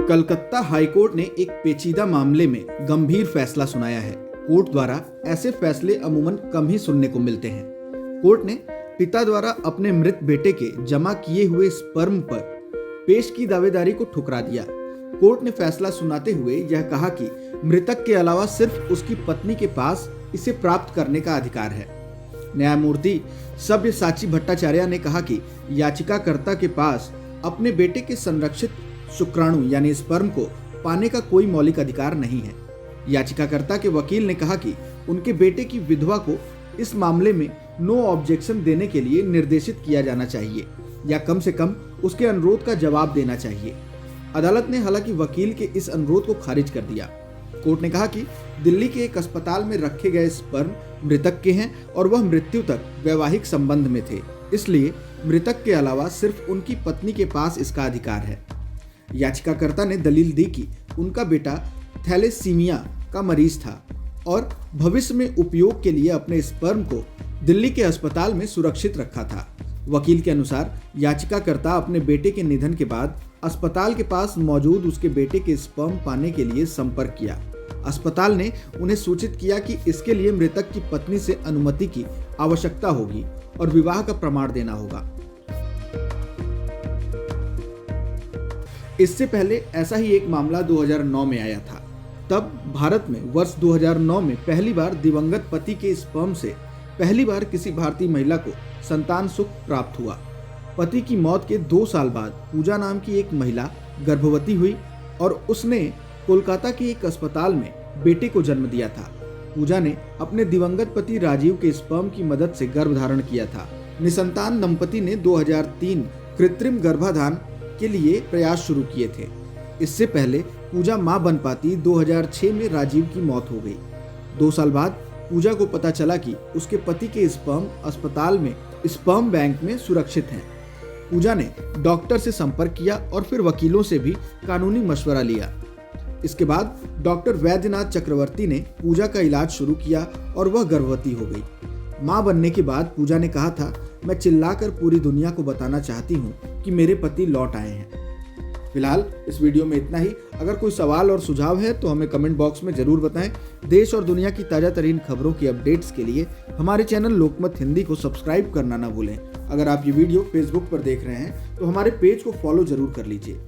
Calcutta high court ने एक पेचीदा मामले में गंभीर फैसला सुनाया है। कोर्ट द्वारा ऐसे फैसले अमूमन कम ही सुनने को मिलते हैं। कोर्ट ने पिता द्वारा अपने मृत बेटे के जमा किए हुए स्पर्म पर पेश की दावेदारी को ठुकरा दिया। कोर्ट ने फैसला सुनाते हुए यह कहा कि मृतक के अलावा सिर्फ उसकी पत्नी के पास इसे प्राप्त करने का अधिकार है। न्यायमूर्ति सब्यसाची भट्टाचार्य ने कहा कि याचिकाकर्ता के पास अपने बेटे के संरक्षित शुक्राणु यानी स्पर्म को पाने का कोई मौलिक अधिकार नहीं है। याचिकाकर्ता के वकील ने कहा कि उनके बेटे की विधवा को इस मामले में नो ऑब्जेक्शन देने के लिए निर्देशित किया जाना चाहिए या कम से कम उसके अनुरोध का जवाब देना चाहिए। अदालत ने हालांकि वकील के इस अनुरोध को खारिज कर दिया। कोर्ट ने कहा कि दिल्ली के एक अस्पताल में रखे गए स्पर्म मृतक के हैं और वह मृत्यु तक वैवाहिक संबंध में थे, इसलिए मृतक के अलावा सिर्फ उनकी पत्नी के पास इसका अधिकार है। याचिकाकर्ता ने दलील दी कि उनका बेटा थैलेसीमिया का मरीज था और भविष्य में उपयोग के लिए अपने स्पर्म को दिल्ली के अस्पताल में सुरक्षित रखा था। वकील के अनुसार याचिकाकर्ता अपने बेटे के निधन के बाद अस्पताल के पास मौजूद उसके बेटे के स्पर्म पाने के लिए संपर्क किया। अस्पताल ने उन्हें सूचित किया कि इसके लिए मृतक की पत्नी से अनुमति की आवश्यकता होगी और विवाह का प्रमाण देना होगा। इससे पहले ऐसा ही एक मामला 2009 में आया था। तब भारत में वर्ष 2009 में पहली बार दिवंगत पति के स्पर्म से पहली बार किसी भारतीय महिला को संतान सुख प्राप्त हुआ। पति की मौत के 2 साल बाद पूजा नाम की एक महिला गर्भवती हुई और उसने कोलकाता के एक अस्पताल में बेटे को जन्म दिया था। पूजा ने अपने दिवंगत पति राजीव के स्पर्म की मदद से गर्भधारण किया था। निसंतान दंपति ने 2003 कृत्रिम गर्भाधान के लिए प्रयास शुरू किए थे। इससे पहले पूजा मां बन पाती 2006 में राजीव की मौत हो गई। 2 साल बाद पूजा को पता चला कि उसके पति के स्पर्म अस्पताल में स्पर्म बैंक में सुरक्षित हैं। पूजा ने डॉक्टर से संपर्क किया और फिर वकीलों से भी कानूनी मशवरा लिया। इसके बाद डॉक्टर वैद्यनाथ चक्रवर्ती ने पूजा का इलाज शुरू किया और वह गर्भवती हो गई। मां बनने के बाद पूजा ने कहा था, मैं चिल्लाकर पूरी दुनिया को बताना चाहती हूँ कि मेरे पति लौट आए हैं। फिलहाल इस वीडियो में इतना ही। अगर कोई सवाल और सुझाव है तो हमें कमेंट बॉक्स में जरूर बताएं। देश और दुनिया की ताजा तरीन खबरों की अपडेट्स के लिए हमारे चैनल लोकमत हिंदी को सब्सक्राइब करना ना भूलें। अगर आप ये वीडियो फेसबुक पर देख रहे हैं तो हमारे पेज को फॉलो जरूर कर लीजिए।